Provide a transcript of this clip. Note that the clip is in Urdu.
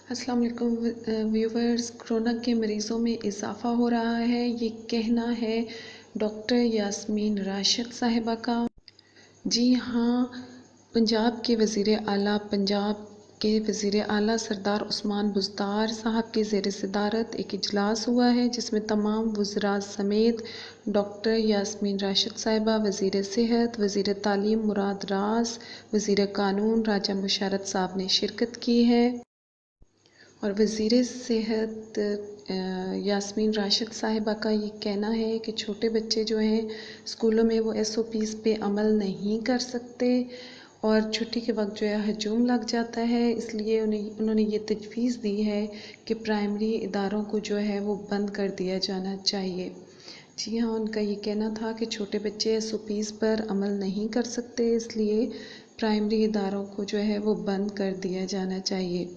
السلام علیکم ویورز، کورونا کے مریضوں میں اضافہ ہو رہا ہے، یہ کہنا ہے ڈاکٹر یاسمین راشد صاحبہ کا۔ جی ہاں، پنجاب کے وزیر اعلیٰ سردار عثمان بزدار صاحب کے زیر صدارت ایک اجلاس ہوا ہے، جس میں تمام وزراء سمیت ڈاکٹر یاسمین راشد صاحبہ، وزیر صحت، وزیر تعلیم مراد راز، وزیر قانون راجہ مشرف صاحب نے شرکت کی ہے۔ اور وزیر صحت یاسمین راشد صاحبہ کا یہ کہنا ہے کہ چھوٹے بچے جو ہیں اسکولوں میں وہ SOPs پہ عمل نہیں کر سکتے اور چھٹی کے وقت جو ہے ہجوم لگ جاتا ہے، اس لیے انہوں نے یہ تجویز دی ہے کہ پرائمری اداروں کو جو ہے وہ بند کر دیا جانا چاہیے۔ جی ہاں، ان کا یہ کہنا تھا کہ چھوٹے بچے SOPs پر عمل نہیں کر سکتے، اس لیے پرائمری اداروں کو جو ہے وہ بند کر دیا جانا چاہیے۔